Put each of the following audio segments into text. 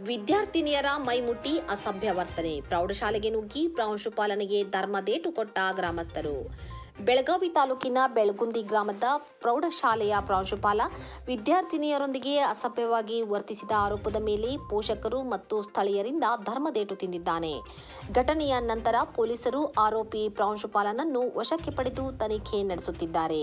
ವಿದ್ಯಾರ್ಥಿನಿಯರ ಮೈಮುಟ್ಟಿ ಅಸಭ್ಯ ವರ್ತನೆ, ಪ್ರೌಢಶಾಲೆಗೆ ನುಗ್ಗಿ ಪ್ರಾಂಶುಪಾಲನಿಗೆ ಧರ್ಮದೇಟು ಕೊಟ್ಟ ಗ್ರಾಮಸ್ಥರು. ಬೆಳಗಾವಿ ತಾಲೂಕಿನ ಬೆಳಗುಂದಿ ಗ್ರಾಮದ ಪ್ರೌಢಶಾಲೆಯ ಪ್ರಾಂಶುಪಾಲ ವಿದ್ಯಾರ್ಥಿನಿಯರೊಂದಿಗೆ ಅಸಭ್ಯವಾಗಿ ವರ್ತಿಸಿದ ಆರೋಪದ ಮೇಲೆ ಪೋಷಕರು ಮತ್ತು ಸ್ಥಳೀಯರಿಂದ ಧರ್ಮದೇಟು ತಿಂದಿದ್ದಾನೆ. ಘಟನೆಯ ನಂತರ ಪೊಲೀಸರು ಆರೋಪಿ ಪ್ರಾಂಶುಪಾಲನನ್ನು ವಶಕ್ಕೆ ಪಡೆದು ತನಿಖೆ ನಡೆಸುತ್ತಿದ್ದಾರೆ.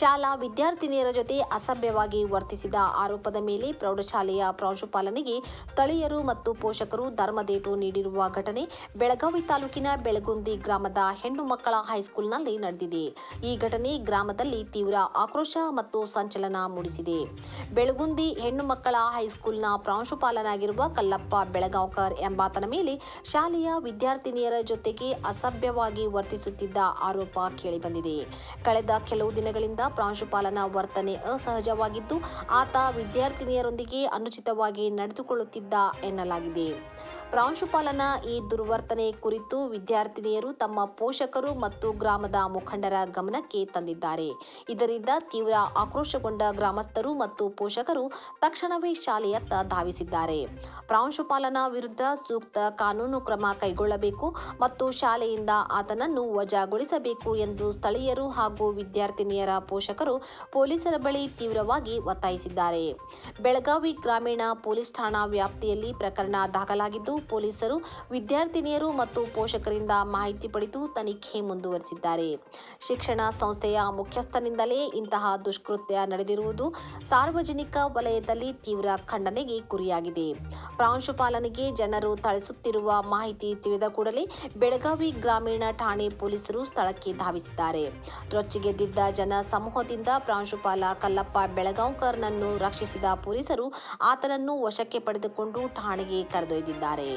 ಶಾಲಾ ವಿದ್ಯಾರ್ಥಿನಿಯರ ಜೊತೆ ಅಸಭ್ಯವಾಗಿ ವರ್ತಿಸಿದ ಆರೋಪದ ಮೇಲೆ ಪ್ರೌಢಶಾಲೆಯ ಪ್ರಾಂಶುಪಾಲನಿಗೆ ಸ್ಥಳೀಯರು ಮತ್ತು ಪೋಷಕರು ಧರ್ಮದೇಟು ನೀಡಿರುವ ಘಟನೆ ಬೆಳಗಾವಿ ತಾಲೂಕಿನ ಬೆಳಗುಂದಿ ಗ್ರಾಮದ ಹೆಣ್ಣು ಮಕ್ಕಳ ಹೈಸ್ಕೂಲ್ನಲ್ಲಿ ನಡೆದಿದೆ. ಈ ಘಟನೆ ಗ್ರಾಮದಲ್ಲಿ ತೀವ್ರ ಆಕ್ರೋಶ ಮತ್ತು ಸಂಚಲನ ಮೂಡಿಸಿದೆ. ಬೆಳಗುಂದಿ ಹೆಣ್ಣು ಮಕ್ಕಳ ಹೈಸ್ಕೂಲ್ನ ಪ್ರಾಂಶುಪಾಲನಾಗಿರುವ ಕಲ್ಲಪ್ಪ ಬೆಳಗಾಂವ್ಕರ್ ಎಂಬಾತನ ಮೇಲೆ ಶಾಲೆಯ ವಿದ್ಯಾರ್ಥಿನಿಯರ ಜೊತೆಗೆ ಅಸಭ್ಯವಾಗಿ ವರ್ತಿಸುತ್ತಿದ್ದ ಆರೋಪ ಕೇಳಿಬಂದಿದೆ. ಕಳೆದ ಕೆಲವು ದಿನಗಳಿಂದ ಪ್ರಾಂಶುಪಾಲನ ವರ್ತನೆ ಅಸಹಜವಾಗಿದ್ದು, ಆತ ವಿದ್ಯಾರ್ಥಿನಿಯರೊಂದಿಗೆ ಅನುಚಿತವಾಗಿ ನಡೆದುಕೊಳ್ಳುತ್ತಿದ್ದ ಎನ್ನಲಾಗಿದೆ. ಪ್ರಾಂಶುಪಾಲನ ಈ ದುರ್ವರ್ತನೆ ಕುರಿತು ವಿದ್ಯಾರ್ಥಿನಿಯರು ತಮ್ಮ ಪೋಷಕರು ಮತ್ತು ಗ್ರಾಮದ ಮುಖಂಡರ ಗಮನಕ್ಕೆ ತಂದಿದ್ದಾರೆ. ಇದರಿಂದ ತೀವ್ರ ಆಕ್ರೋಶಗೊಂಡ ಗ್ರಾಮಸ್ಥರು ಮತ್ತು ಪೋಷಕರು ತಕ್ಷಣವೇ ಶಾಲೆಯತ್ತ ಧಾವಿಸಿದ್ದಾರೆ. ಪ್ರಾಂಶುಪಾಲನ ವಿರುದ್ಧ ಸೂಕ್ತ ಕಾನೂನು ಕ್ರಮ ಕೈಗೊಳ್ಳಬೇಕು ಮತ್ತು ಶಾಲೆಯಿಂದ ಆತನನ್ನು ವಜಾಗೊಳಿಸಬೇಕು ಎಂದು ಸ್ಥಳೀಯರು ಹಾಗೂ ವಿದ್ಯಾರ್ಥಿನಿಯರ ಪೋಷಕರು ಪೊಲೀಸರ ಬಳಿ ತೀವ್ರವಾಗಿ ಒತ್ತಾಯಿಸಿದ್ದಾರೆ. ಬೆಳಗಾವಿ ಗ್ರಾಮೀಣ ಪೊಲೀಸ್ ಠಾಣಾ ವ್ಯಾಪ್ತಿಯಲ್ಲಿ ಪ್ರಕರಣ ದಾಖಲಾಗಿದ್ದು, ಪೊಲೀಸರು ವಿದ್ಯಾರ್ಥಿನಿಯರು ಮತ್ತು ಪೋಷಕರಿಂದ ಮಾಹಿತಿ ಪಡೆದು ತನಿಖೆ ಮುಂದುವರೆಸಿದ್ದಾರೆ. ಶಿಕ್ಷಣ ಸಂಸ್ಥೆಯ ಮುಖ್ಯಸ್ಥನಿಂದಲೇ ಇಂತಹ ದುಷ್ಕೃತ್ಯ ನಡೆದಿರುವುದು ಸಾರ್ವಜನಿಕ ವಲಯದಲ್ಲಿ ತೀವ್ರ ಖಂಡನೆಗೆ ಗುರಿಯಾಗಿದೆ. ಪ್ರಾಂಶುಪಾಲನಿಗೆ ಜನರು ಥಳಿಸುತ್ತಿರುವ ಮಾಹಿತಿ ತಿಳಿದ ಕೂಡಲೇ ಬೆಳಗಾವಿ ಗ್ರಾಮೀಣ ಠಾಣೆ ಪೊಲೀಸರು ಸ್ಥಳಕ್ಕೆ ಧಾವಿಸಿದ್ದಾರೆ. ರೊಚ್ಚಿಗೆದ್ದಿದ್ದ ಜನ ಸಮೂಹದಿಂದ ಪ್ರಾಂಶುಪಾಲ ಕಲ್ಲಪ್ಪ ಬೆಳಗಾಂವ್ಕರ್ನನ್ನು ರಕ್ಷಿಸಿದ ಪೊಲೀಸರು ಆತನನ್ನು ವಶಕ್ಕೆ ಪಡೆದುಕೊಂಡು ಠಾಣೆಗೆ ಕರೆದೊಯ್ದಿದ್ದಾರೆ.